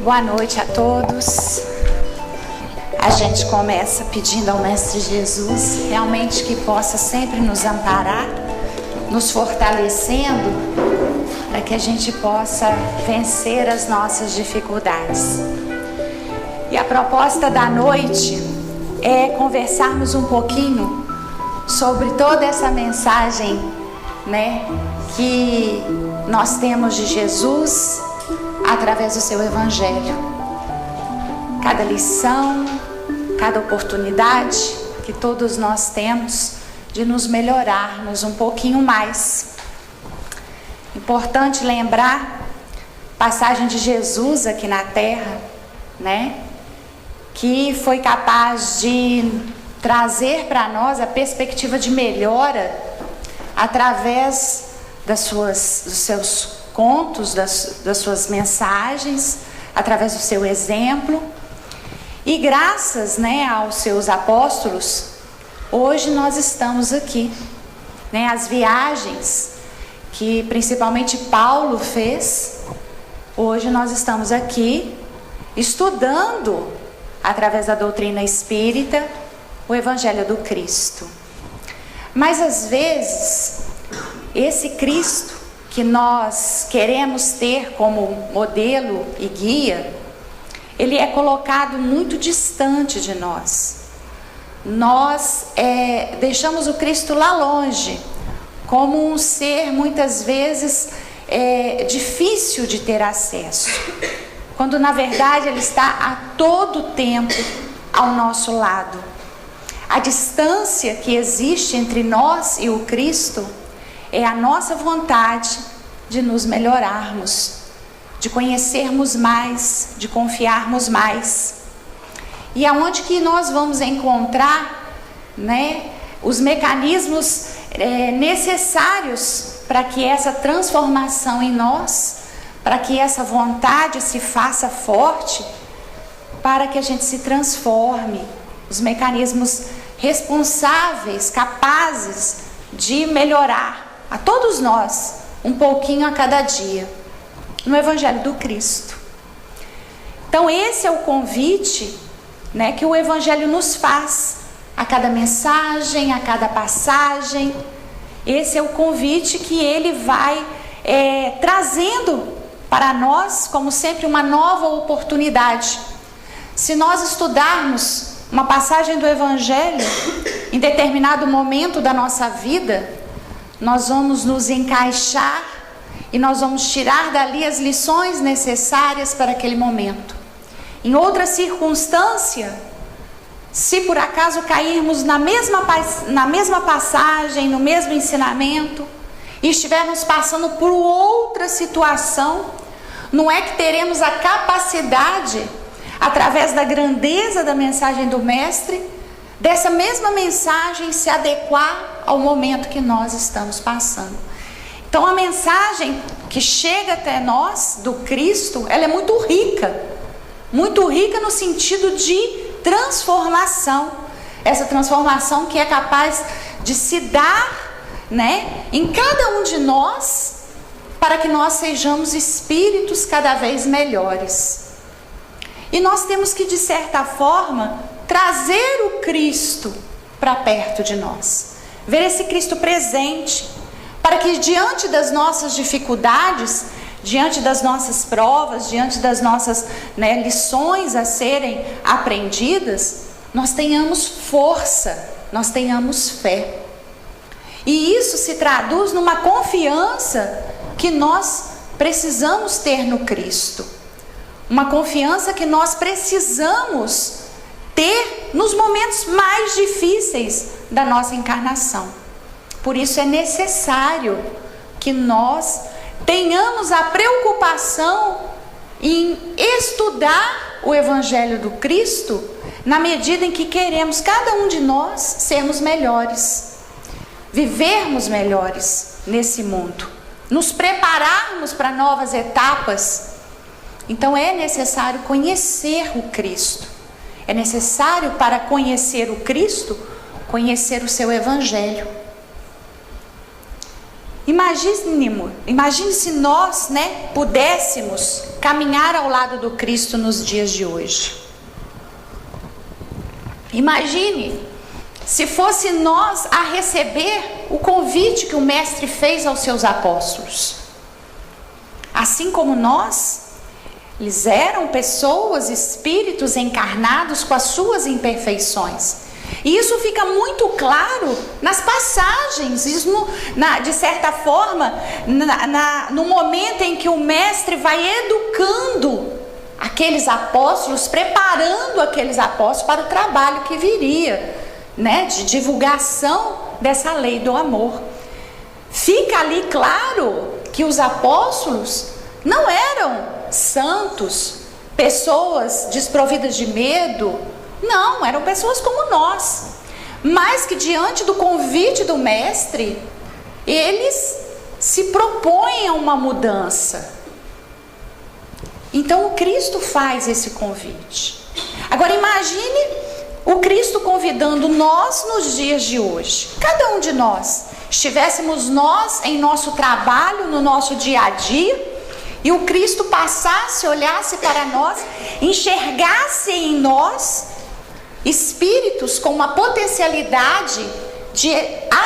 Boa noite a todos. A gente começa pedindo ao Mestre Jesus realmente que possa sempre nos amparar, nos fortalecendo, para que a gente possa vencer as nossas dificuldades. E a proposta da noite é conversarmos um pouquinho sobre toda essa mensagem, que nós temos de Jesus através do seu Evangelho. Cada lição, cada oportunidade que todos nós temos de nos melhorarmos um pouquinho mais. Importante lembrar a passagem de Jesus aqui na Terra, que foi capaz de trazer para nós a perspectiva de melhora através dos seus contos, das suas mensagens, através do seu exemplo. E graças aos seus apóstolos, hoje nós estamos aqui. As viagens que principalmente Paulo fez, hoje nós estamos aqui estudando, através da doutrina espírita, o Evangelho do Cristo. Mas às vezes, esse Cristo que nós queremos ter como modelo e guia, ele é colocado muito distante de nós. Nós deixamos o Cristo lá longe, como um ser muitas vezes difícil de ter acesso, quando na verdade ele está a todo tempo ao nosso lado. A distância que existe entre nós e o Cristo é a nossa vontade de nos melhorarmos, de conhecermos mais, de confiarmos mais. E aonde que nós vamos encontrar os mecanismos necessários para que essa transformação em nós, para que essa vontade se faça forte, para que a gente se transforme, os mecanismos responsáveis, capazes de melhorar a todos nós, um pouquinho a cada dia, no Evangelho do Cristo. Então esse é o convite que o Evangelho nos faz, a cada mensagem, a cada passagem. Esse é o convite que ele vai trazendo para nós, como sempre, uma nova oportunidade. Se nós estudarmos uma passagem do Evangelho em determinado momento da nossa vida, nós vamos nos encaixar e nós vamos tirar dali as lições necessárias para aquele momento. Em outra circunstância, se por acaso cairmos na mesma passagem, no mesmo ensinamento, e estivermos passando por outra situação, não é que teremos a capacidade, através da grandeza da mensagem do Mestre, dessa mesma mensagem se adequar ao momento que nós estamos passando. Então a mensagem que chega até nós, do Cristo, ela é muito rica no sentido de transformação. Essa transformação que é capaz de se dar em cada um de nós, para que nós sejamos espíritos cada vez melhores. E nós temos que, de certa forma, trazer o Cristo para perto de nós, ver esse Cristo presente, para que diante das nossas dificuldades, diante das nossas provas, diante das nossas lições a serem aprendidas, nós tenhamos força, nós tenhamos fé. E isso se traduz numa confiança que nós precisamos ter no Cristo. Uma confiança que nós precisamos ter nos momentos mais difíceis da nossa encarnação. Por isso é necessário que nós tenhamos a preocupação em estudar o Evangelho do Cristo, na medida em que queremos, cada um de nós, sermos melhores, vivermos melhores nesse mundo, nos prepararmos para novas etapas. Então é necessário conhecer o Cristo. É necessário, para conhecer o Cristo, conhecer o seu Evangelho. Imagine se nós, pudéssemos caminhar ao lado do Cristo nos dias de hoje. Imagine se fosse nós a receber o convite que o Mestre fez aos seus apóstolos. Assim como nós, eles eram pessoas, espíritos encarnados com as suas imperfeições. E isso fica muito claro nas passagens, de certa forma, no momento em que o Mestre vai educando aqueles apóstolos, preparando aqueles apóstolos para o trabalho que viria, de divulgação dessa lei do amor. Fica ali claro que os apóstolos não eram santos, pessoas desprovidas de medo. Não, eram pessoas como nós, mas que diante do convite do Mestre, eles se propõem a uma mudança. Então o Cristo faz esse convite. Agora imagine o Cristo convidando nós nos dias de hoje. Cada um de nós, estivéssemos nós em nosso trabalho, no nosso dia a dia, e o Cristo passasse, olhasse para nós, enxergasse em nós espíritos com uma potencialidade de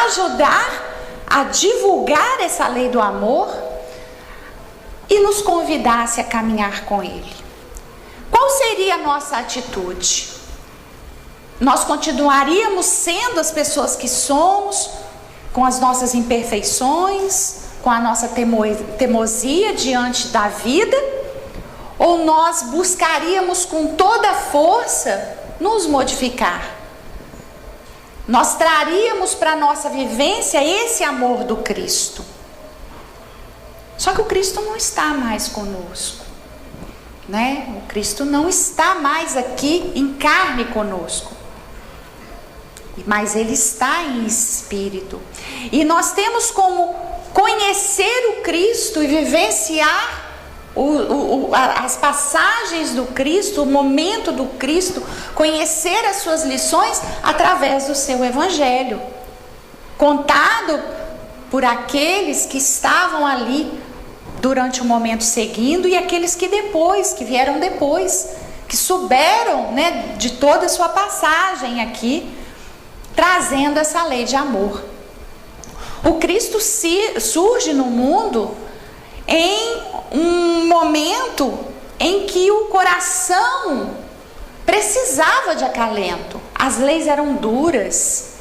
ajudar a divulgar essa lei do amor e nos convidasse a caminhar com Ele. Qual seria a nossa atitude? Nós continuaríamos sendo as pessoas que somos, com as nossas imperfeições, com a nossa teimosia diante da vida? Ou nós buscaríamos com toda a força nos modificar? Nós traríamos para a nossa vivência esse amor do Cristo. Só que o Cristo não está mais conosco, O Cristo não está mais aqui em carne conosco, mas Ele está em espírito. E nós temos como conhecer o Cristo e vivenciar as passagens do Cristo, o momento do Cristo, conhecer as suas lições através do seu Evangelho, contado por aqueles que estavam ali durante o momento seguindo e aqueles que vieram depois, que souberam, de toda a sua passagem aqui, trazendo essa lei de amor. O Cristo surge no mundo em um momento em que o coração precisava de acalento. As leis eram duras,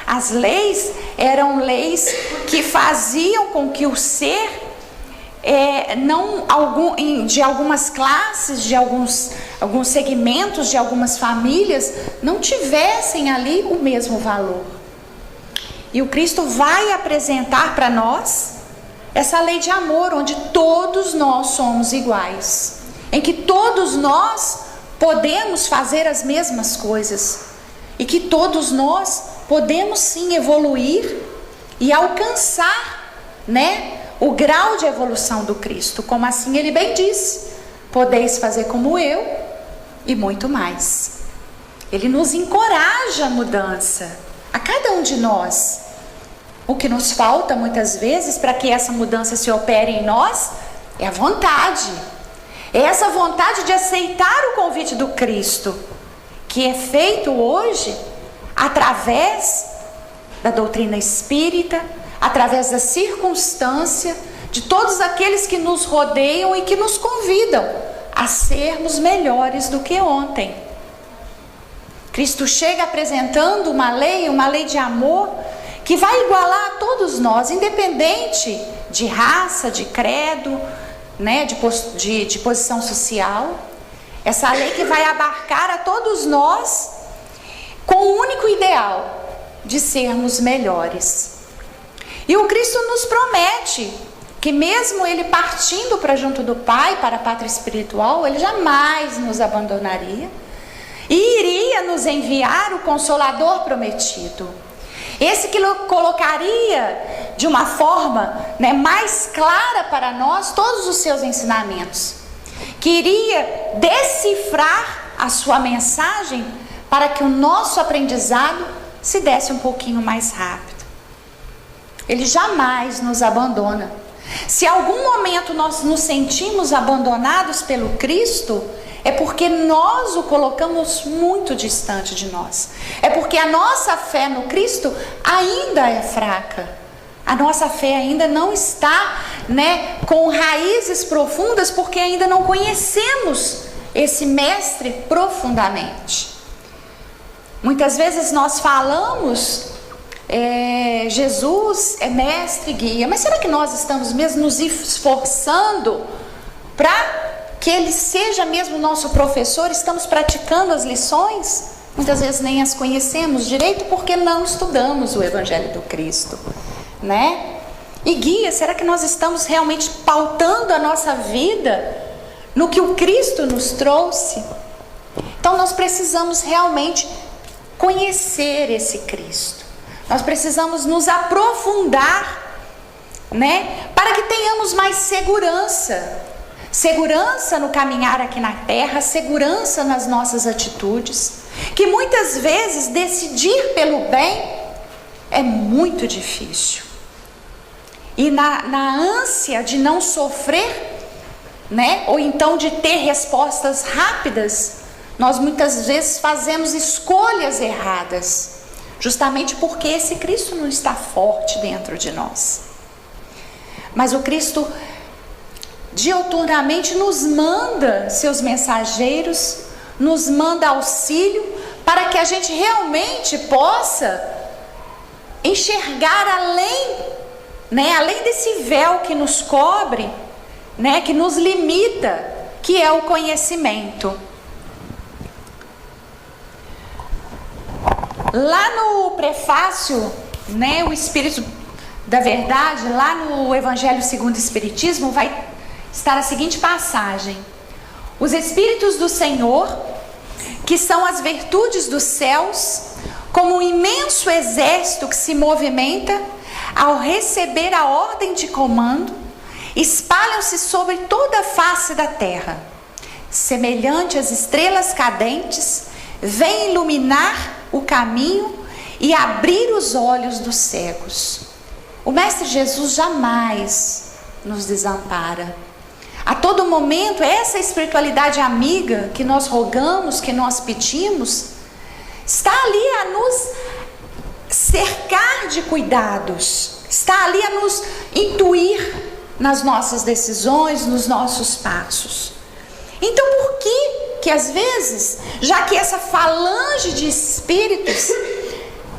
As leis eram leis que faziam com que o ser, de algumas classes, de alguns segmentos, de algumas famílias, não tivessem ali o mesmo valor. E o Cristo vai apresentar para nós essa lei de amor, onde todos nós somos iguais, em que todos nós podemos fazer as mesmas coisas e que todos nós podemos sim evoluir e alcançar, o grau de evolução do Cristo. Como assim Ele bem disse: podeis fazer como eu e muito mais. Ele nos encoraja a mudança, a cada um de nós. O que nos falta muitas vezes para que essa mudança se opere em nós é a vontade. É essa vontade de aceitar o convite do Cristo, que é feito hoje através da doutrina espírita, através da circunstância, de todos aqueles que nos rodeiam e que nos convidam a sermos melhores do que ontem. Cristo chega apresentando uma lei de amor, que vai igualar a todos nós, independente de raça, de credo, de posição social. Essa lei que vai abarcar a todos nós com o único ideal de sermos melhores. E o Cristo nos promete que mesmo Ele partindo para junto do Pai, para a pátria espiritual, Ele jamais nos abandonaria e iria nos enviar o Consolador prometido. Esse que colocaria de uma forma mais clara para nós todos os seus ensinamentos, que iria decifrar a sua mensagem para que o nosso aprendizado se desse um pouquinho mais rápido. Ele jamais nos abandona. Se em algum momento nós nos sentimos abandonados pelo Cristo, é porque nós o colocamos muito distante de nós. É porque a nossa fé no Cristo ainda é fraca. A nossa fé ainda não está, com raízes profundas, porque ainda não conhecemos esse mestre profundamente. Muitas vezes nós falamos, Jesus é mestre, guia, mas será que nós estamos mesmo nos esforçando para que Ele seja mesmo nosso professor? Estamos praticando as lições? Muitas vezes nem as conhecemos direito porque não estudamos o Evangelho do Cristo, E guia, será que nós estamos realmente pautando a nossa vida no que o Cristo nos trouxe? Então nós precisamos realmente conhecer esse Cristo. Nós precisamos nos aprofundar, para que tenhamos mais segurança. Segurança no caminhar aqui na terra, segurança nas nossas atitudes, que muitas vezes decidir pelo bem é muito difícil. E na ânsia de não sofrer, ou então de ter respostas rápidas, nós muitas vezes fazemos escolhas erradas, justamente porque esse Cristo não está forte dentro de nós. Mas o Cristo diuturnamente nos manda seus mensageiros, nos manda auxílio, para que a gente realmente possa enxergar além desse véu que nos cobre, que nos limita, que é o conhecimento. Lá no prefácio, o Espírito da Verdade, lá no Evangelho segundo o Espiritismo, vai estar a seguinte passagem: os Espíritos do Senhor, que são as virtudes dos céus, como um imenso exército que se movimenta, ao receber a ordem de comando, espalham-se sobre toda a face da terra, semelhante às estrelas cadentes, vêm iluminar o caminho e abrir os olhos dos cegos. O Mestre Jesus jamais nos desampara. A todo momento, essa espiritualidade amiga que nós rogamos, que nós pedimos, está ali a nos cercar de cuidados, está ali a nos intuir nas nossas decisões, nos nossos passos. Então, por que às vezes, já que essa falange de espíritos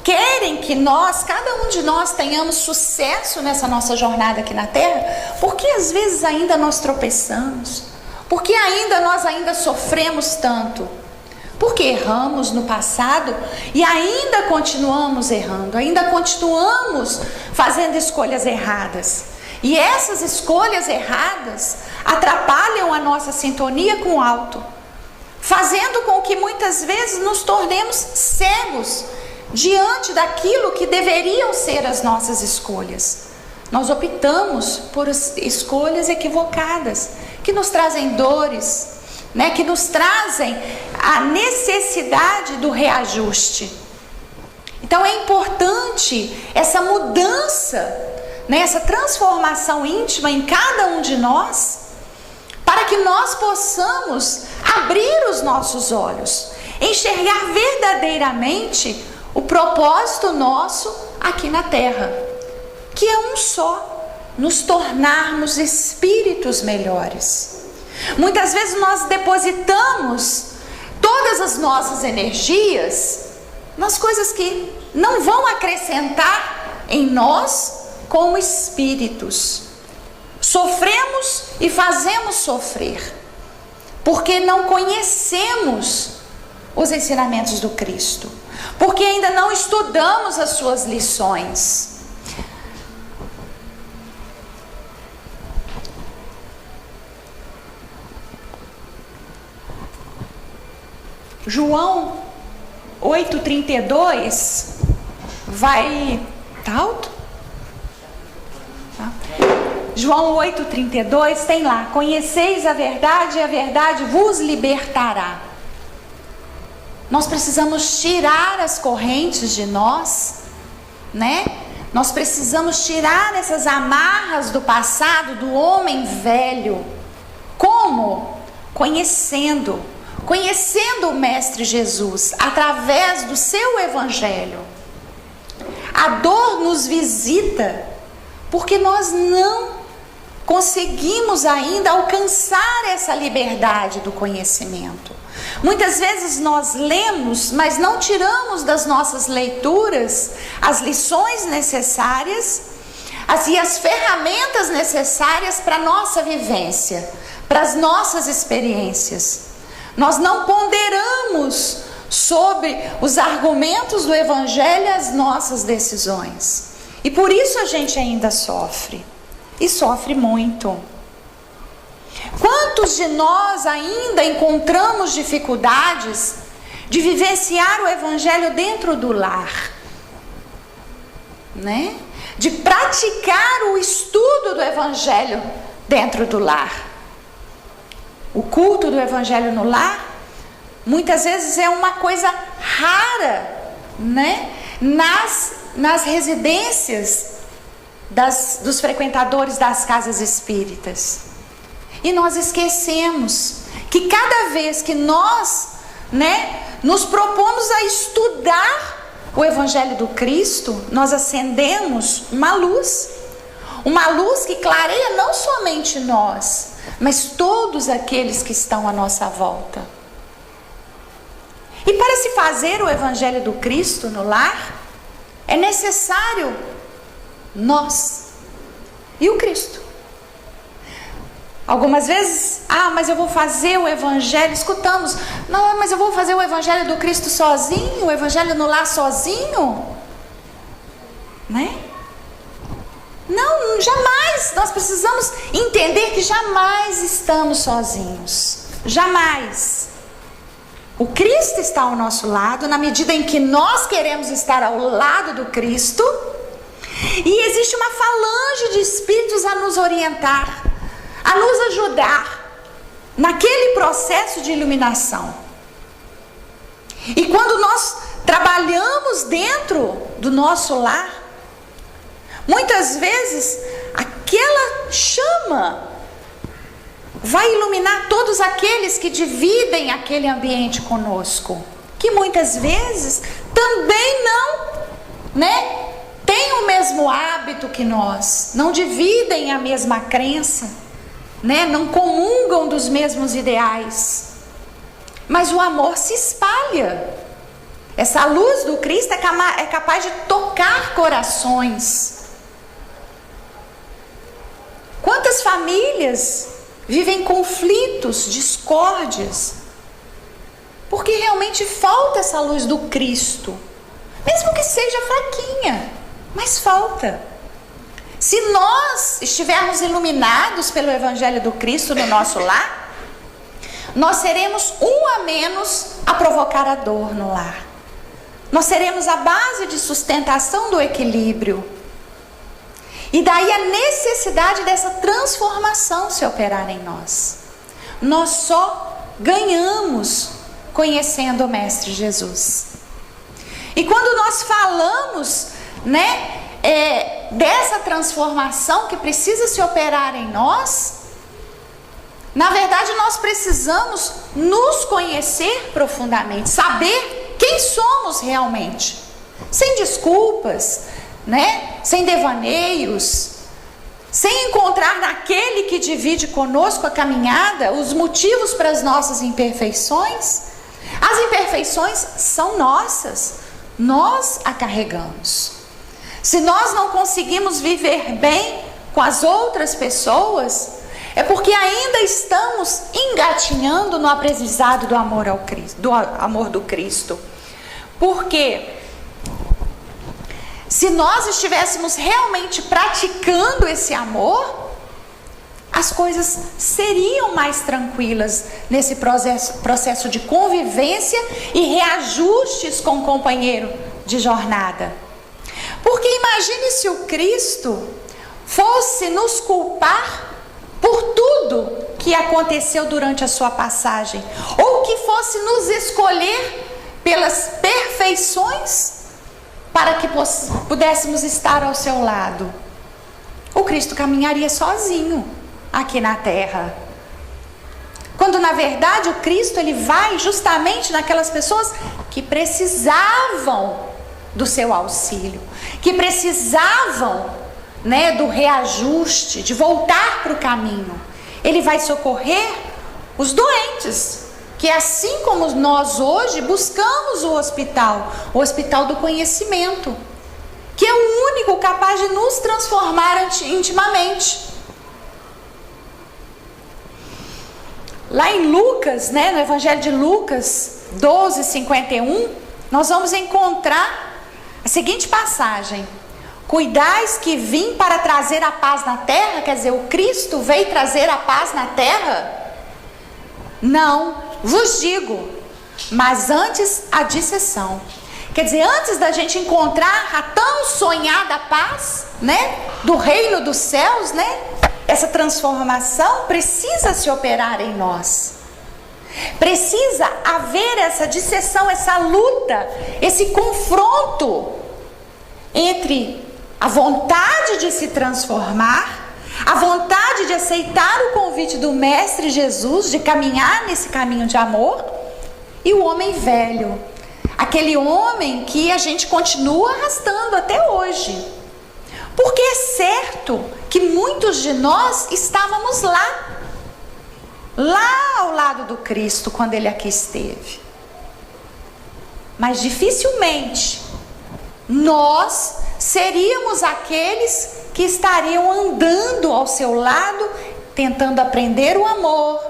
querem que nós, cada um de nós, tenhamos sucesso nessa nossa jornada aqui na Terra, por que às vezes ainda nós tropeçamos? Por que nós ainda sofremos tanto? Porque erramos no passado e ainda continuamos errando, ainda continuamos fazendo escolhas erradas. E essas escolhas erradas atrapalham a nossa sintonia com o alto, fazendo com que muitas vezes nos tornemos cegos diante daquilo que deveriam ser as nossas escolhas. Nós optamos por escolhas equivocadas, que nos trazem dores, que nos trazem a necessidade do reajuste. Então é importante essa mudança, essa transformação íntima em cada um de nós, para que nós possamos abrir os nossos olhos, enxergar verdadeiramente o propósito nosso aqui na Terra, que é um só: nos tornarmos espíritos melhores. Muitas vezes nós depositamos todas as nossas energias nas coisas que não vão acrescentar em nós como espíritos. Sofremos e fazemos sofrer, porque não conhecemos os ensinamentos do Cristo, porque ainda não estudamos as suas lições. João 8,32 vai... Tá alto? Tá. João 8,32 tem lá: conheceis a verdade e a verdade vos libertará. Nós precisamos tirar as correntes de nós, Nós precisamos tirar essas amarras do passado, do homem velho. Como? Conhecendo o Mestre Jesus, através do seu Evangelho. A dor nos visita, porque nós não conseguimos ainda alcançar essa liberdade do conhecimento. Muitas vezes nós lemos, mas não tiramos das nossas leituras as lições necessárias e as ferramentas necessárias para a nossa vivência, para as nossas experiências. Nós não ponderamos sobre os argumentos do Evangelho as nossas decisões. E por isso a gente ainda sofre. E sofre muito. Quantos de nós ainda encontramos dificuldades de vivenciar o Evangelho dentro do lar? Né? De praticar o estudo do Evangelho dentro do lar. O culto do Evangelho no lar, muitas vezes é uma coisa rara, né? Nas residências dos frequentadores das casas espíritas. E nós esquecemos que cada vez que nós, nos propomos a estudar o Evangelho do Cristo, nós acendemos uma luz que clareia não somente nós, mas todos aqueles que estão à nossa volta. E para se fazer o Evangelho do Cristo no lar, é necessário nós e o Cristo. Algumas vezes, mas eu vou fazer o Evangelho, escutamos, não, mas eu vou fazer o Evangelho do Cristo sozinho, o Evangelho no lar sozinho, né? Não, jamais. Nós precisamos entender que jamais estamos sozinhos, jamais. O Cristo está ao nosso lado, na medida em que nós queremos estar ao lado do Cristo. E existe uma falange de espíritos a nos orientar, a nos ajudar naquele processo de iluminação. E quando nós trabalhamos dentro do nosso lar, muitas vezes aquela chama vai iluminar todos aqueles que dividem aquele ambiente conosco, que muitas vezes também não, têm o mesmo hábito que nós, não dividem a mesma crença, não comungam dos mesmos ideais, mas o amor se espalha. Essa luz do Cristo é capaz de tocar corações. Quantas famílias vivem conflitos, discórdias, porque realmente falta essa luz do Cristo, mesmo que seja fraquinha, mas falta. Se nós estivermos iluminados pelo Evangelho do Cristo no nosso lar, nós seremos um a menos a provocar a dor no lar. Nós seremos a base de sustentação do equilíbrio. E daí a necessidade dessa transformação se operar em nós. Nós só ganhamos conhecendo o Mestre Jesus. E quando nós falamos, dessa transformação que precisa se operar em nós, na verdade nós precisamos nos conhecer profundamente, saber quem somos realmente, sem desculpas, sem devaneios, sem encontrar naquele que divide conosco a caminhada os motivos para as nossas imperfeições. As imperfeições são nossas, nós a carregamos. Se nós não conseguimos viver bem com as outras pessoas, é porque ainda estamos engatinhando no aprendizado do amor ao Cristo, do amor do Cristo. Porque se nós estivéssemos realmente praticando esse amor, as coisas seriam mais tranquilas nesse processo de convivência e reajustes com o companheiro de jornada. Porque imagine se o Cristo fosse nos culpar por tudo que aconteceu durante a sua passagem, ou que fosse nos escolher pelas perfeições para que pudéssemos estar ao seu lado. O Cristo caminharia sozinho aqui na terra. Quando na verdade o Cristo ele vai justamente naquelas pessoas que precisavam do seu auxílio, que precisavam, do reajuste, de voltar para o caminho. Ele vai socorrer os doentes, que assim como nós hoje buscamos o hospital do conhecimento, que é o único capaz de nos transformar intimamente. Lá em Lucas, no Evangelho de Lucas 12:51, nós vamos encontrar a seguinte passagem: cuidais que vim para trazer a paz na terra. Quer dizer, o Cristo veio trazer a paz na terra? Não, vos digo, mas antes a disseção. Quer dizer, antes da gente encontrar a tão sonhada paz, do reino dos céus, essa transformação precisa se operar em nós. Precisa haver essa disseção, essa luta, esse confronto entre a vontade de se transformar, a vontade de aceitar o convite do Mestre Jesus, de caminhar nesse caminho de amor, e o homem velho, aquele homem que a gente continua arrastando até hoje. Porque é certo que muitos de nós estávamos lá ao lado do Cristo quando ele aqui esteve. Mas dificilmente nós seríamos aqueles que estariam andando ao seu lado, tentando aprender o amor,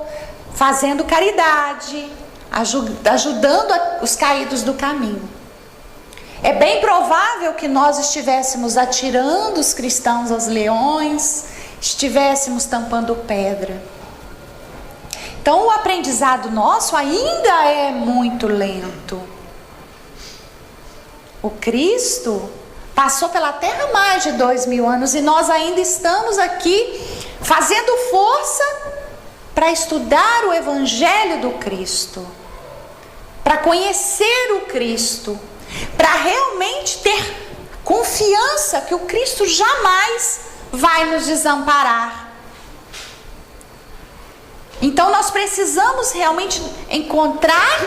fazendo caridade, ajudando os caídos do caminho. É bem provável que nós estivéssemos atirando os cristãos aos leões, estivéssemos tampando pedra. Então o aprendizado nosso ainda é muito lento. O Cristo passou pela terra há mais de 2000 anos e nós ainda estamos aqui fazendo força para estudar o Evangelho do Cristo, para conhecer o Cristo, para realmente ter confiança que o Cristo jamais vai nos desamparar. Então nós precisamos realmente encontrar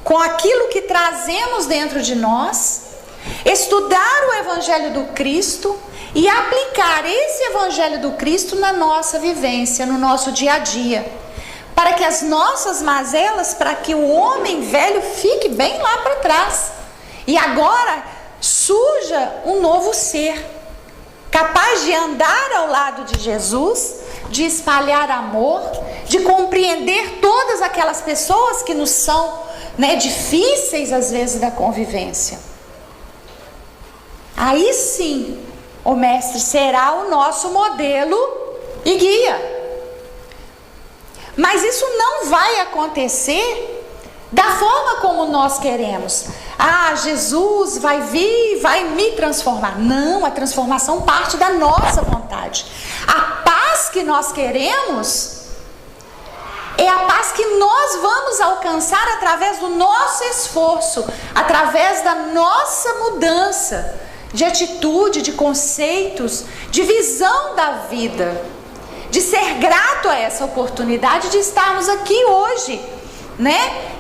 com aquilo que trazemos dentro de nós, estudar o Evangelho do Cristo e aplicar esse Evangelho do Cristo na nossa vivência, no nosso dia a dia, para que as nossas mazelas, para que o homem velho fique bem lá para trás e agora surja um novo ser, capaz de andar ao lado de Jesus, de espalhar amor, de compreender todas aquelas pessoas que nos são difíceis às vezes da convivência. Aí sim o Mestre será o nosso modelo e guia. Mas isso não vai acontecer da forma como nós queremos. Jesus vai vir e vai me transformar. Não, a transformação parte da nossa vontade. A paz que nós queremos é a paz que nós vamos alcançar através do nosso esforço, através da nossa mudança de atitude, de conceitos, de visão da vida, de ser grato a essa oportunidade de estarmos aqui hoje,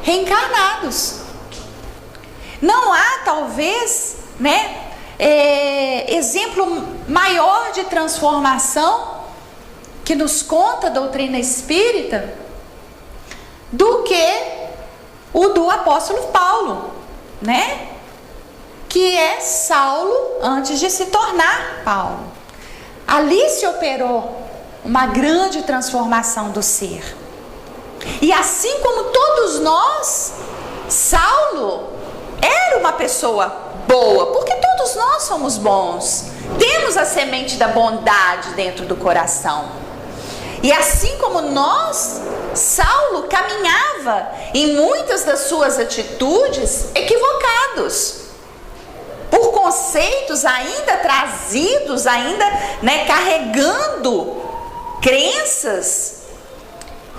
reencarnados. Não há talvez, exemplo maior de transformação que nos conta a doutrina espírita do que o do apóstolo Paulo, que é Saulo antes de se tornar Paulo. Ali se operou uma grande transformação do ser. E assim como todos nós, Saulo era uma pessoa boa, porque todos nós somos bons, temos a semente da bondade dentro do coração. E assim como nós, Saulo caminhava em muitas das suas atitudes equivocados, por conceitos ainda trazidos, ainda carregando crenças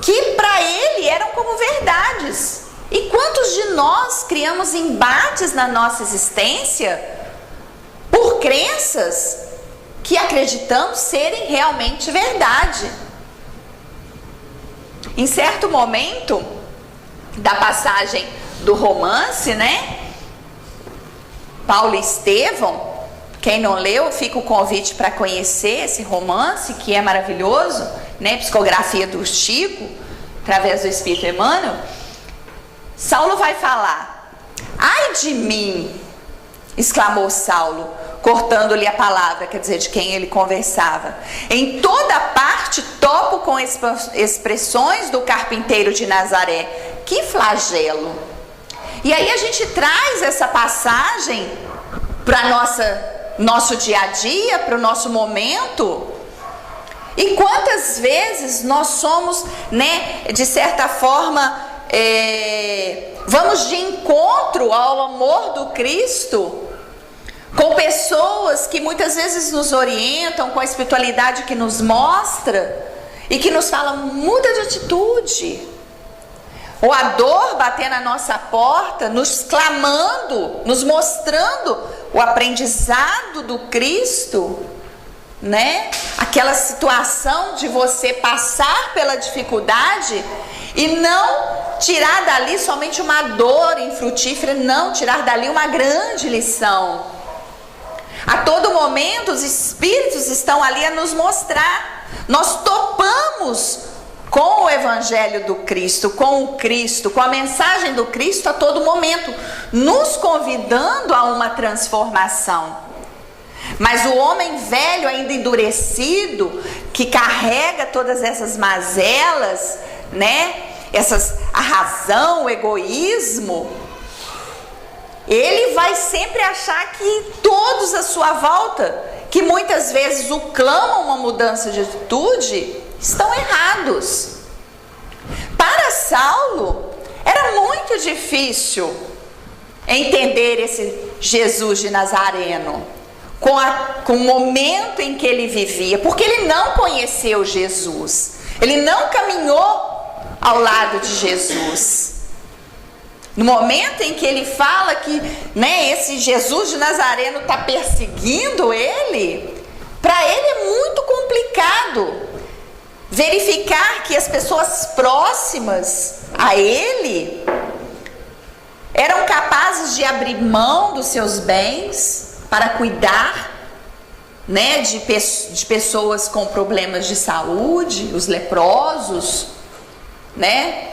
que para ele eram como verdades. E quantos de nós criamos embates na nossa existência por crenças que acreditamos serem realmente verdade? Em certo momento da passagem do romance, né? Paulo e Estevão, quem não leu, fica o convite para conhecer esse romance, que é maravilhoso, né? Psicografia do Chico, através do Espírito Emmanuel. Saulo vai falar: ai de mim, exclamou Saulo, cortando-lhe a palavra, quer dizer, de quem ele conversava. Em toda parte topo com expressões do carpinteiro de Nazaré. Que flagelo! E aí a gente traz essa passagem para nosso dia a dia, para o nosso momento. E quantas vezes nós somos, né, de certa forma, vamos de encontro ao amor do Cristo, com pessoas que muitas vezes nos orientam, com a espiritualidade que nos mostra e que nos fala: muda de atitude. Ou a dor bater na nossa porta, nos clamando, nos mostrando o aprendizado do Cristo, né? Aquela situação de você passar pela dificuldade e não tirar dali somente uma dor infrutífera, não, tirar dali uma grande lição. A todo momento os Espíritos estão ali a nos mostrar. Nós topamos com o Evangelho do Cristo, com o Cristo, com a mensagem do Cristo a todo momento, nos convidando a uma transformação. Mas o homem velho, ainda endurecido, que carrega todas essas mazelas, né? A razão, o egoísmo, ele vai sempre achar que todos à sua volta, que muitas vezes o clamam uma mudança de atitude, estão errados. Para Saulo, era muito difícil entender esse Jesus de Nazareno, com o momento em que ele vivia, porque ele não conheceu Jesus, ele não caminhou ao lado de Jesus. No momento em que ele fala que, né, esse Jesus de Nazareno está perseguindo ele, para ele é muito complicado verificar que as pessoas próximas a ele eram capazes de abrir mão dos seus bens para cuidar, né, de pessoas com problemas de saúde, os leprosos, né,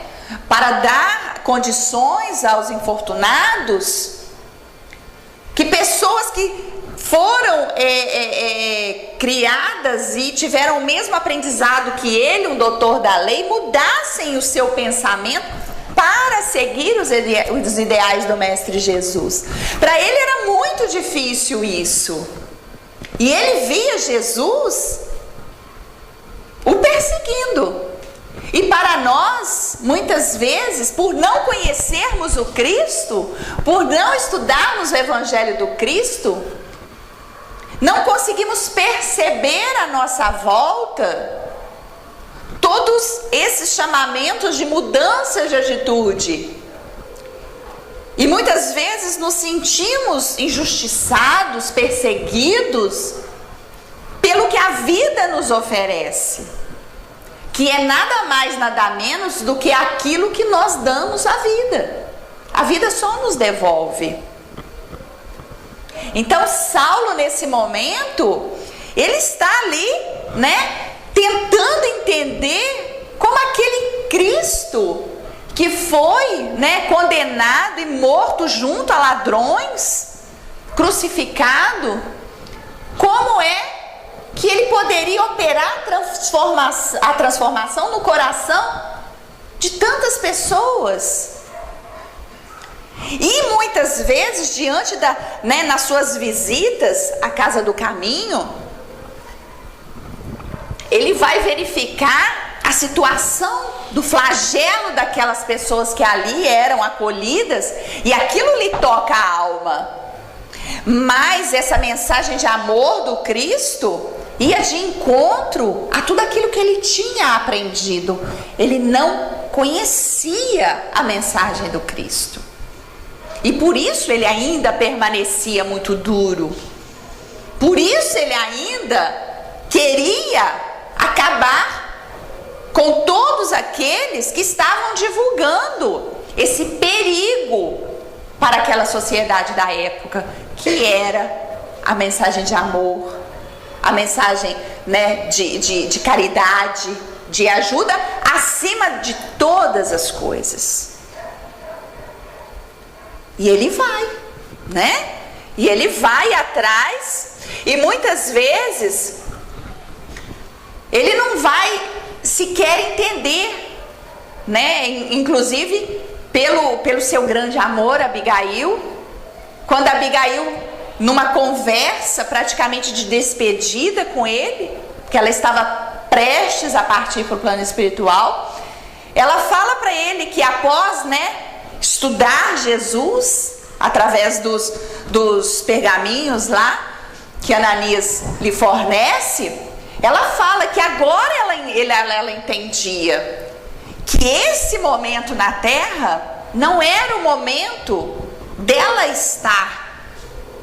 para dar condições aos infortunados, que pessoas que foram criadas e tiveram o mesmo aprendizado que ele, um doutor da lei, mudassem o seu pensamento para seguir os ideais do Mestre Jesus. Para ele era muito difícil isso. E ele via Jesus o perseguindo. E para nós, muitas vezes, por não conhecermos o Cristo, por não estudarmos o Evangelho do Cristo, não conseguimos perceber à nossa volta todos esses chamamentos de mudança de atitude. E muitas vezes nos sentimos injustiçados, perseguidos pelo que a vida nos oferece, que é nada mais, nada menos do que aquilo que nós damos à vida. A vida só nos devolve. Então Saulo, nesse momento, ele está ali, né, tentando entender como aquele Cristo que foi, né, condenado e morto junto a ladrões, crucificado, como é que ele poderia operar a transformação no coração de tantas pessoas. E muitas vezes, diante nas suas visitas à Casa do Caminho, ele vai verificar a situação do flagelo daquelas pessoas que ali eram acolhidas, e aquilo lhe toca a alma. Mas essa mensagem de amor do Cristo ia de encontro a tudo aquilo que ele tinha aprendido. Ele não conhecia a mensagem do Cristo. E por isso ele ainda permanecia muito duro. Por isso ele ainda queria acabar com todos aqueles que estavam divulgando esse perigo para aquela sociedade da época, que era a mensagem de amor, a mensagem, né, de caridade, de ajuda, acima de todas as coisas. E ele vai, né? E ele vai atrás, e muitas vezes ele não vai sequer entender, né? Inclusive pelo seu grande amor, Abigail, quando Abigail, numa conversa praticamente de despedida com ele, que ela estava prestes a partir para o plano espiritual, ela fala para ele que após, né, estudar Jesus através dos pergaminhos lá que Ananias lhe fornece, ela fala que agora ela entendia que esse momento na terra não era o momento dela estar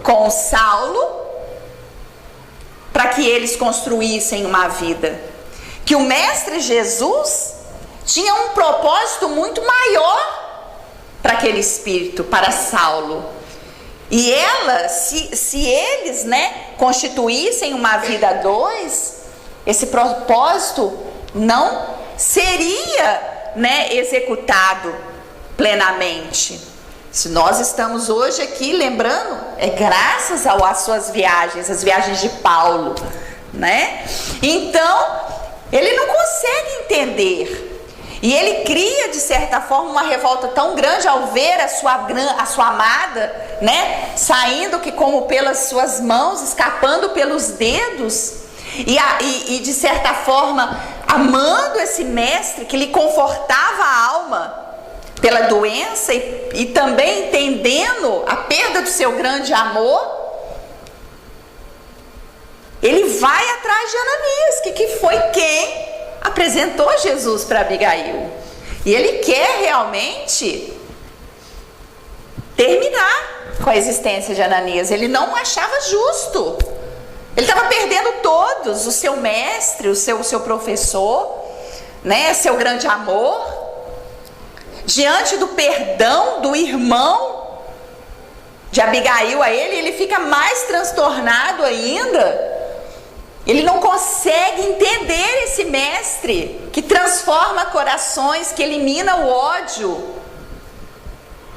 com Saulo para que eles construíssem uma vida, que o Mestre Jesus tinha um propósito muito maior para aquele espírito, para Saulo. E ela, se eles, né, constituíssem uma vida a dois, esse propósito não seria, né, executado plenamente. Se nós estamos hoje aqui, lembrando, é graças às suas viagens, as viagens de Paulo, né? Então, ele não consegue entender. E ele cria, de certa forma, uma revolta tão grande ao ver a sua amada, né, saindo que como pelas suas mãos, escapando pelos dedos, e de certa forma, amando esse mestre que lhe confortava a alma pela doença e também entendendo a perda do seu grande amor. Ele vai atrás de Ananias, que foi quem apresentou Jesus para Abigail. E ele quer realmente terminar com a existência de Ananias. Ele não achava justo. Ele estava perdendo todos, o seu mestre, o seu professor, né, seu grande amor. Diante do perdão do irmão de Abigail a ele fica mais transtornado ainda. Ele não consegue entender esse mestre que transforma corações, que elimina o ódio,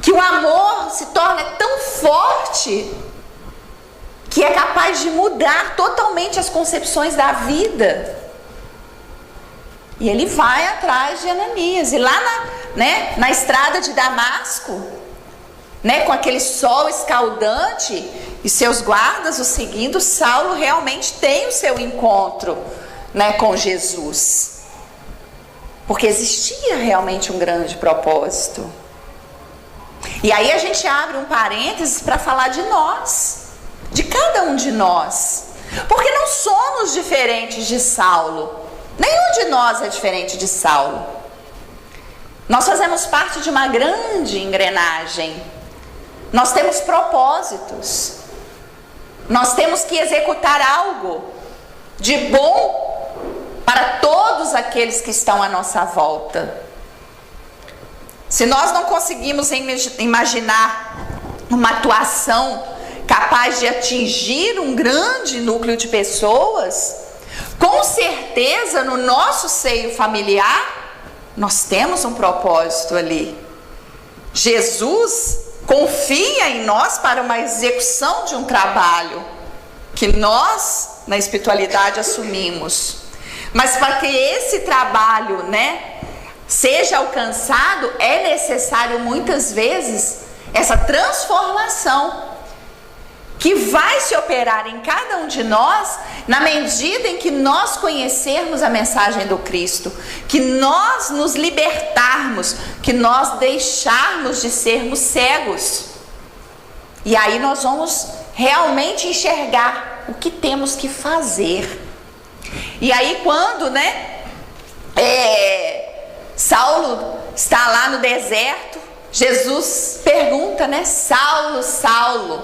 que o amor se torna tão forte que é capaz de mudar totalmente as concepções da vida. E ele vai atrás de Ananias. E lá na estrada de Damasco, né, com aquele sol escaldante e seus guardas o seguindo, Saulo realmente tem o seu encontro, né, com Jesus. Porque existia realmente um grande propósito. E aí a gente abre um parênteses para falar de nós, de cada um de nós. Porque não somos diferentes de Saulo. Nenhum de nós é diferente de Saulo. Nós fazemos parte de uma grande engrenagem. Nós temos propósitos. Nós temos que executar algo de bom para todos aqueles que estão à nossa volta. Se nós não conseguimos imaginar uma atuação capaz de atingir um grande núcleo de pessoas, com certeza no nosso seio familiar nós temos um propósito ali. Jesus confia em nós para uma execução de um trabalho que nós na espiritualidade assumimos. Mas para que esse trabalho, né, seja alcançado, é necessário muitas vezes essa transformação que vai se operar em cada um de nós na medida em que nós conhecermos a mensagem do Cristo, que nós nos libertarmos, que nós deixarmos de sermos cegos. E aí nós vamos realmente enxergar o que temos que fazer E aí quando, Saulo está lá no deserto, Jesus pergunta, Saulo, Saulo,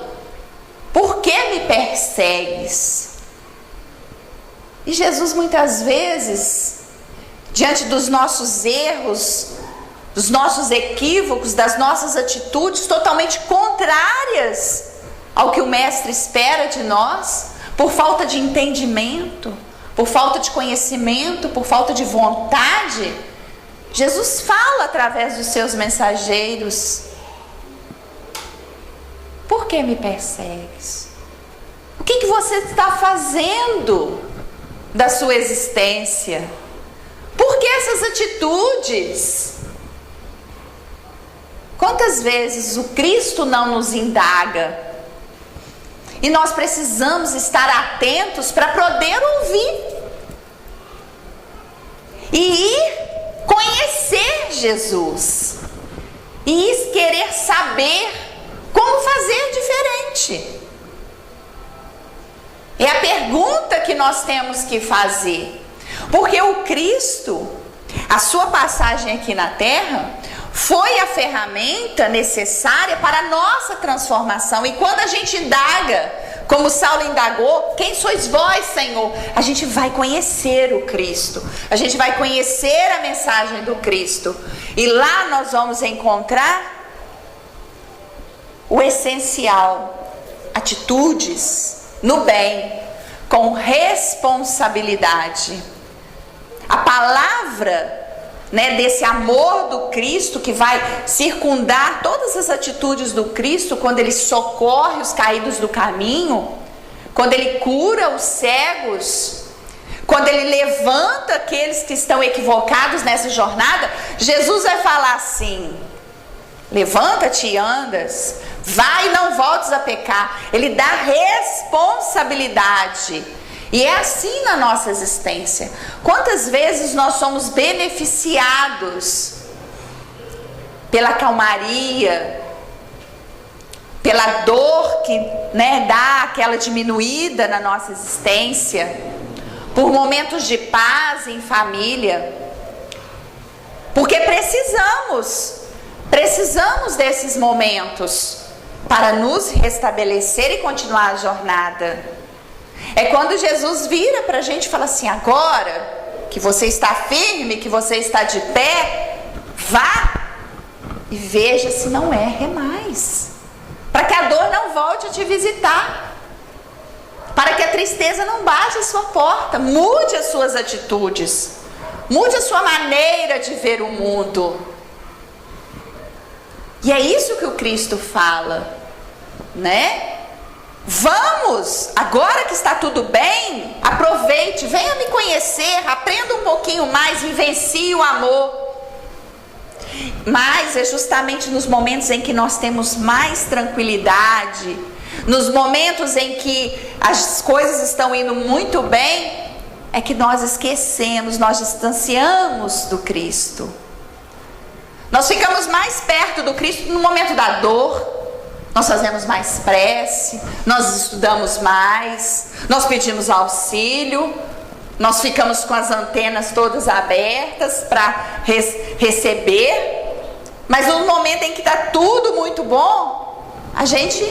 por que me persegues? E Jesus muitas vezes, diante dos nossos erros, dos nossos equívocos, das nossas atitudes totalmente contrárias ao que o Mestre espera de nós, por falta de entendimento, por falta de conhecimento, por falta de vontade, Jesus fala através dos seus mensageiros: por que me persegues? O que você está fazendo da sua existência? Por que essas atitudes? Quantas vezes o Cristo não nos indaga? E nós precisamos estar atentos para poder ouvir e ir conhecer Jesus e querer saber como fazer diferente. É a pergunta que nós temos que fazer, porque o Cristo, a sua passagem aqui na terra, foi a ferramenta necessária para a nossa transformação. E quando a gente indaga, como Saulo indagou, quem sois vós, Senhor? A gente vai conhecer o Cristo, a gente vai conhecer a mensagem do Cristo, e lá nós vamos encontrar o essencial: atitudes no bem, com responsabilidade. A palavra desse amor do Cristo, que vai circundar todas as atitudes do Cristo, quando ele socorre os caídos do caminho, quando ele cura os cegos, quando ele levanta aqueles que estão equivocados nessa jornada. Jesus vai falar assim: levanta-te e andas, vai e não voltes a pecar. Ele dá responsabilidade. E é assim na nossa existência. Quantas vezes nós somos beneficiados pela calmaria, pela dor que dá aquela diminuída na nossa existência, por momentos de paz em família, porque precisamos desses momentos para nos restabelecer e continuar a jornada. É quando Jesus vira para a gente e fala assim: agora que você está firme, que você está de pé, vá e veja se não erre mais, para que a dor não volte a te visitar, para que a tristeza não bate a sua porta. Mude as suas atitudes, mude a sua maneira de ver o mundo. E é isso que o Cristo fala, Vamos, agora que está tudo bem, aproveite, venha me conhecer, aprenda um pouquinho mais, vivencie o amor. Mas é justamente nos momentos em que nós temos mais tranquilidade, nos momentos em que as coisas estão indo muito bem, é que nós esquecemos, nós distanciamos do Cristo. Nós ficamos mais perto do Cristo no momento da dor. Nós fazemos mais prece, nós estudamos mais, nós pedimos auxílio, nós ficamos com as antenas todas abertas para receber. Mas no momento em que está tudo muito bom, a gente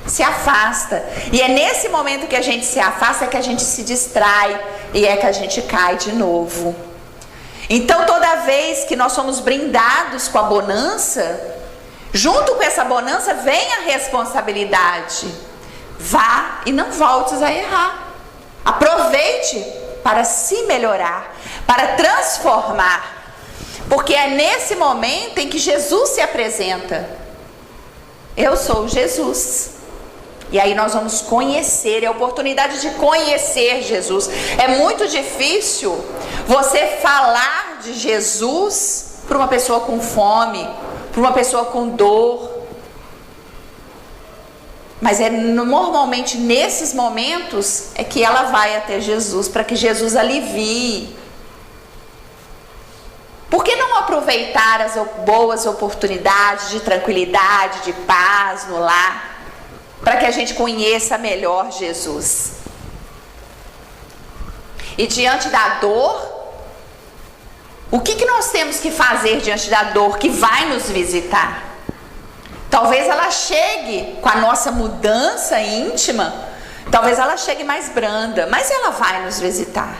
se afasta. E é nesse momento que a gente se afasta que a gente se distrai e é que a gente cai de novo. Então, toda vez que nós somos brindados com a bonança, junto com essa bonança vem a responsabilidade. Vá e não voltes a errar. Aproveite para se melhorar, para transformar. Porque é nesse momento em que Jesus se apresenta. Eu sou Jesus. E aí nós vamos conhecer, é a oportunidade de conhecer Jesus. É muito difícil você falar de Jesus para uma pessoa com fome, para uma pessoa com dor. Mas é normalmente nesses momentos é que ela vai até Jesus, para que Jesus alivie. Por que não aproveitar as boas oportunidades de tranquilidade, de paz no lar, para que a gente conheça melhor Jesus? E diante da dor, o que nós temos que fazer diante da dor que vai nos visitar? Talvez ela chegue com a nossa mudança íntima, talvez ela chegue mais branda, mas ela vai nos visitar.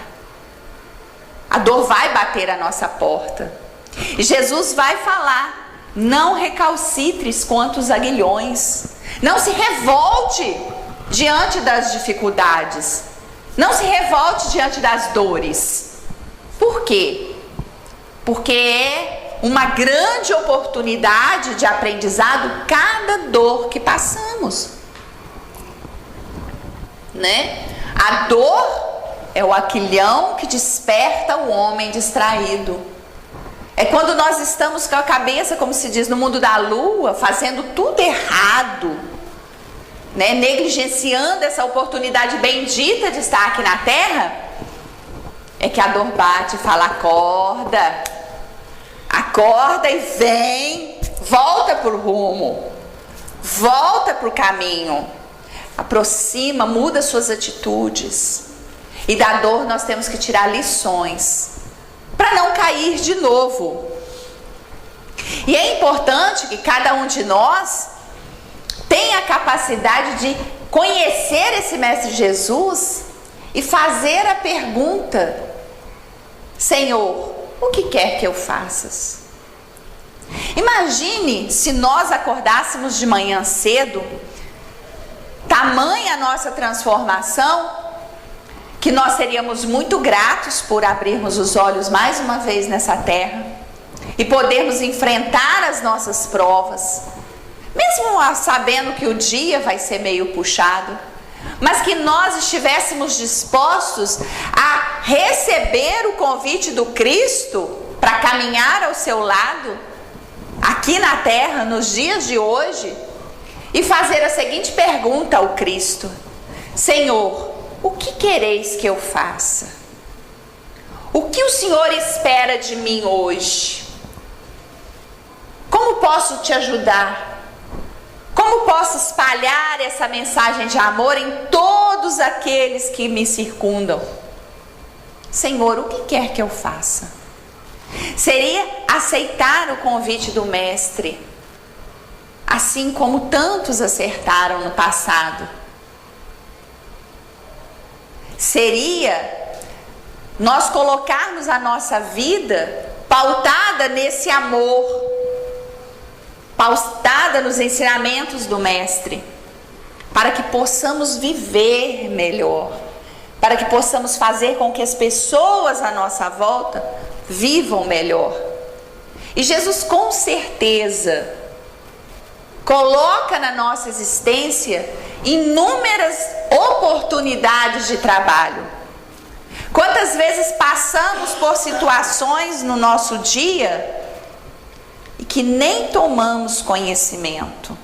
A dor vai bater a nossa porta. E Jesus vai falar: não recalcitres quanto os aguilhões. Não se revolte diante das dificuldades. Não se revolte diante das dores. Por quê? Porque é uma grande oportunidade de aprendizado cada dor que passamos, né? A dor é o aquilhão que desperta o homem distraído. É quando nós estamos com a cabeça, como se diz, no mundo da lua, fazendo tudo errado, né? Negligenciando essa oportunidade bendita de estar aqui na terra, é que a dor bate e fala: acorda, acorda e vem, volta para o rumo, volta para o caminho, aproxima, muda suas atitudes. E da dor nós temos que tirar lições para não cair de novo. E é importante que cada um de nós tenha a capacidade de conhecer esse Mestre Jesus e fazer a pergunta: Senhor, o que quer que eu faças? Imagine se nós acordássemos de manhã cedo, tamanha a nossa transformação, que nós seríamos muito gratos por abrirmos os olhos mais uma vez nessa terra e podermos enfrentar as nossas provas, mesmo sabendo que o dia vai ser meio puxado, mas que nós estivéssemos dispostos a receber o convite do Cristo para caminhar ao seu lado, aqui na terra, nos dias de hoje, e fazer a seguinte pergunta ao Cristo: Senhor, o que quereis que eu faça? O que o Senhor espera de mim hoje? Como posso te ajudar? Como posso espalhar essa mensagem de amor em todos aqueles que me circundam? Senhor, o que quer que eu faça? Seria aceitar o convite do Mestre, assim como tantos acertaram no passado. Seria nós colocarmos a nossa vida pautada nesse amor, pautada nos ensinamentos do Mestre, para que possamos viver melhor, para que possamos fazer com que as pessoas à nossa volta vivam melhor. E Jesus com certeza coloca na nossa existência inúmeras oportunidades de trabalho. Quantas vezes passamos por situações no nosso dia e que nem tomamos conhecimento?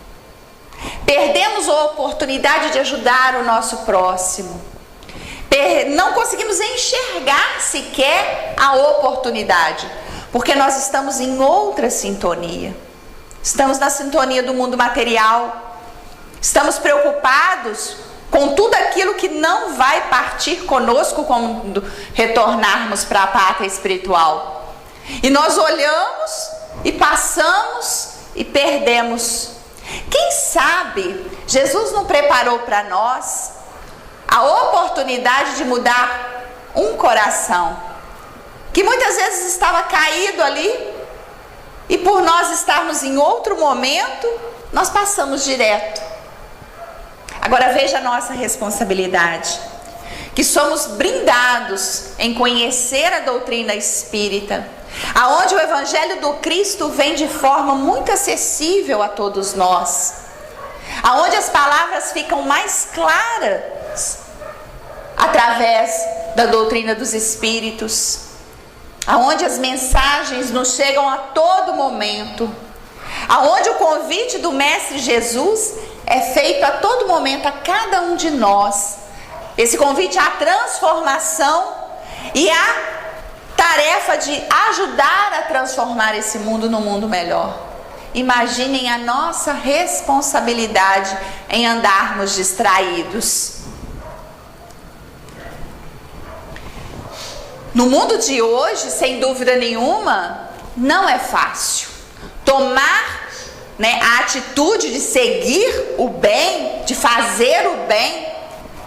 Perdemos a oportunidade de ajudar o nosso próximo. Não conseguimos enxergar sequer a oportunidade, porque nós estamos em outra sintonia. Estamos na sintonia do mundo material. Estamos preocupados com tudo aquilo que não vai partir conosco quando retornarmos para a pátria espiritual. E nós olhamos e passamos e perdemos. Quem sabe Jesus não preparou para nós a oportunidade de mudar um coração que muitas vezes estava caído ali, e por nós estarmos em outro momento, nós passamos direto. Agora veja a nossa responsabilidade, que somos brindados em conhecer a doutrina espírita, aonde o Evangelho do Cristo vem de forma muito acessível a todos nós, aonde as palavras ficam mais claras através da doutrina dos Espíritos, aonde as mensagens nos chegam a todo momento, aonde o convite do Mestre Jesus é feito a todo momento a cada um de nós. Esse convite à transformação e à tarefa de ajudar a transformar esse mundo num mundo melhor. Imaginem a nossa responsabilidade em andarmos distraídos. No mundo de hoje, sem dúvida nenhuma, não é fácil. Tomar, a atitude de seguir o bem, de fazer o bem,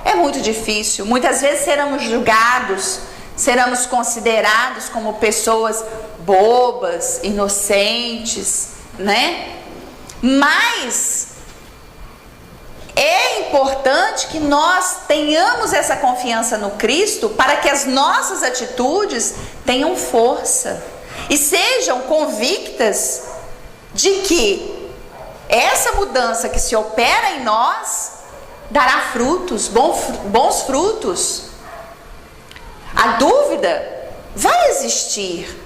é muito difícil. Muitas vezes seremos julgados, seremos considerados como pessoas bobas, inocentes, Mas é importante que nós tenhamos essa confiança no Cristo para que as nossas atitudes tenham força e sejam convictas de que essa mudança que se opera em nós dará frutos, bons frutos. A dúvida vai existir,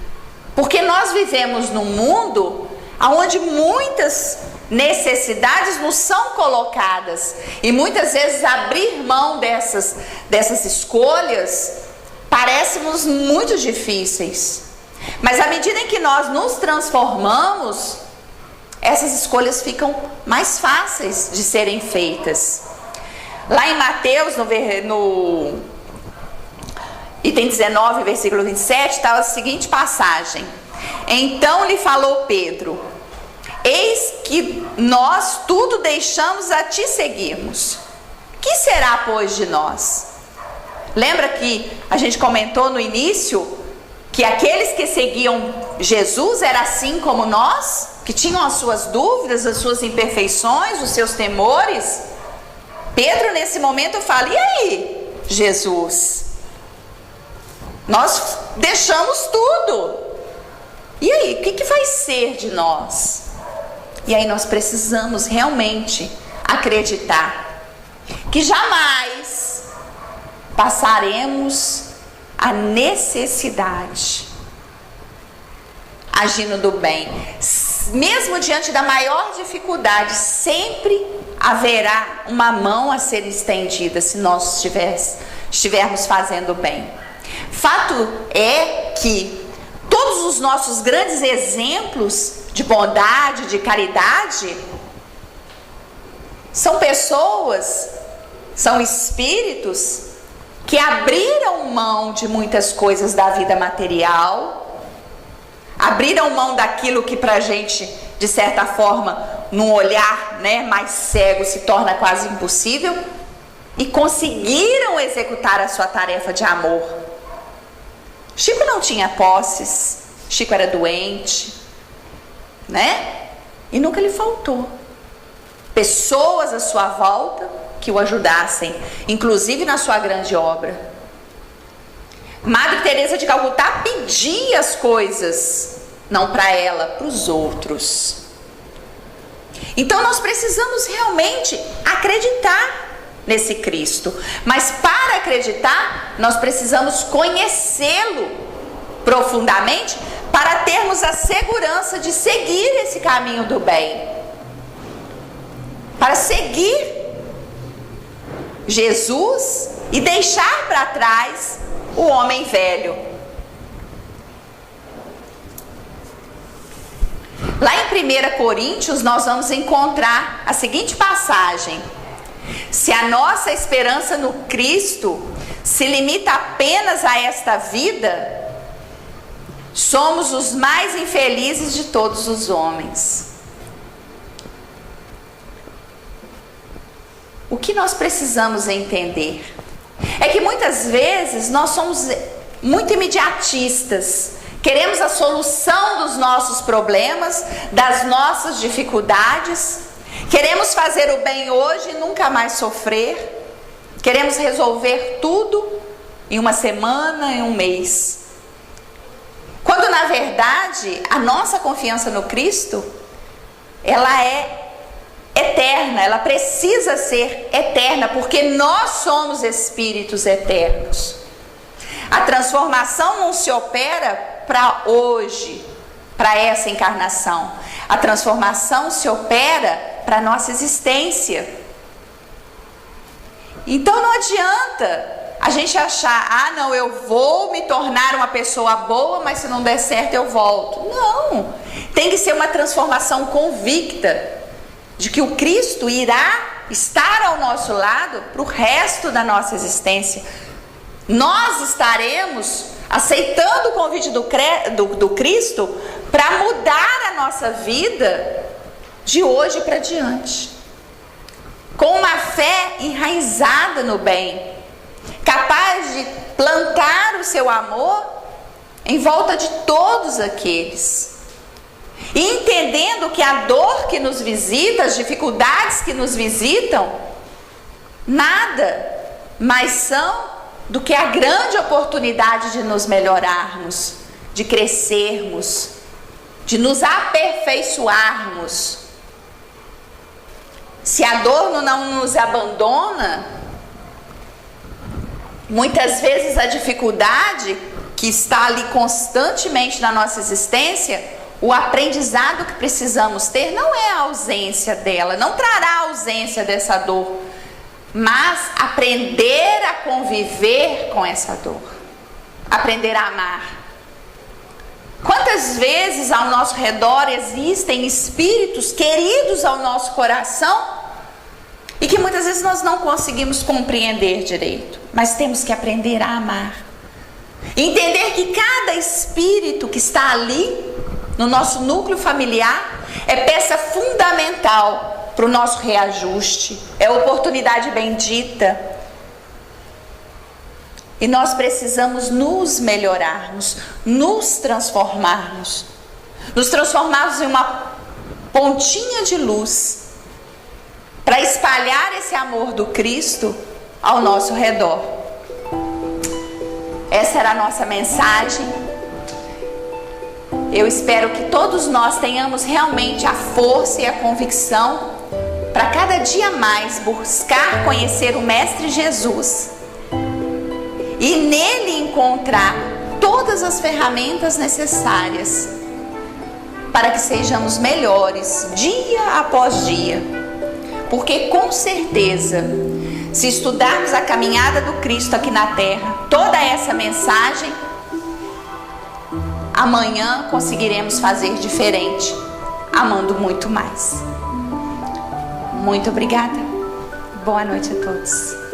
porque nós vivemos num mundo onde muitas necessidades nos são colocadas e muitas vezes abrir mão dessas escolhas parece-nos muito difíceis, mas à medida em que nós nos transformamos, essas escolhas ficam mais fáceis de serem feitas. Lá em Mateus, no item 19, versículo 27, está a seguinte passagem: então lhe falou Pedro: eis que nós tudo deixamos a ti seguirmos. Que será, pois, de nós? Lembra que a gente comentou no início que aqueles que seguiam Jesus eram assim como nós, que tinham as suas dúvidas, as suas imperfeições, os seus temores? Pedro, nesse momento, fala: e aí, Jesus? Nós deixamos tudo. E aí, o que vai ser de nós? E aí nós precisamos realmente acreditar que jamais passaremos a necessidade agindo do bem. Mesmo diante da maior dificuldade, sempre haverá uma mão a ser estendida se nós estivermos fazendo bem. Fato é que todos os nossos grandes exemplos de bondade, de caridade, são pessoas, são espíritos que abriram mão de muitas coisas da vida material, abriram mão daquilo que pra gente, de certa forma, num olhar mais cego se torna quase impossível, e conseguiram executar a sua tarefa de amor. Chico não tinha posses, Chico era doente, e nunca lhe faltou pessoas à sua volta que o ajudassem, inclusive na sua grande obra. Madre Teresa de Calcutá pedia as coisas, não para ela, para os outros. Então nós precisamos realmente acreditar nesse Cristo, mas para acreditar nós precisamos conhecê-lo profundamente para termos a segurança de seguir esse caminho do bem, para seguir Jesus e deixar para trás o homem velho. Lá em 1 Coríntios nós vamos encontrar a seguinte passagem: se a nossa esperança no Cristo se limita apenas a esta vida, somos os mais infelizes de todos os homens. O que nós precisamos entender é que muitas vezes nós somos muito imediatistas. Queremos a solução dos nossos problemas, das nossas dificuldades. Queremos fazer o bem hoje e nunca mais sofrer. Queremos resolver tudo em uma semana, em um mês. Quando na verdade a nossa confiança no Cristo, ela é eterna, ela precisa ser eterna, porque nós somos espíritos eternos. A transformação não se opera para hoje, para essa encarnação. A transformação se opera para a nossa existência. Então não adianta a gente achar: não, eu vou me tornar uma pessoa boa, mas se não der certo eu volto. Não, tem que ser uma transformação convicta de que o Cristo irá estar ao nosso lado para o resto da nossa existência. Nós estaremos aceitando o convite do Cristo para mudar a nossa vida de hoje para diante, com uma fé enraizada no bem, capaz de plantar o seu amor em volta de todos aqueles, e entendendo que a dor que nos visita, as dificuldades que nos visitam, nada mais são do que a grande oportunidade de nos melhorarmos, de crescermos, de nos aperfeiçoarmos. Se a dor não nos abandona, muitas vezes a dificuldade que está ali constantemente na nossa existência, o aprendizado que precisamos ter não é a ausência dela, não trará a ausência dessa dor, mas aprender a conviver com essa dor, aprender a amar. Quantas vezes ao nosso redor existem espíritos queridos ao nosso coração e que muitas vezes nós não conseguimos compreender direito, mas temos que aprender a amar. Entender que cada espírito que está ali no nosso núcleo familiar é peça fundamental para o nosso reajuste, é oportunidade bendita. E nós precisamos nos melhorarmos, nos transformarmos em uma pontinha de luz para espalhar esse amor do Cristo ao nosso redor. Essa era a nossa mensagem. Eu espero que todos nós tenhamos realmente a força e a convicção para cada dia mais buscar conhecer o Mestre Jesus e nele encontrar todas as ferramentas necessárias para que sejamos melhores dia após dia. Porque com certeza, se estudarmos a caminhada do Cristo aqui na Terra, toda essa mensagem, amanhã conseguiremos fazer diferente, amando muito mais. Muito obrigada. Boa noite a todos.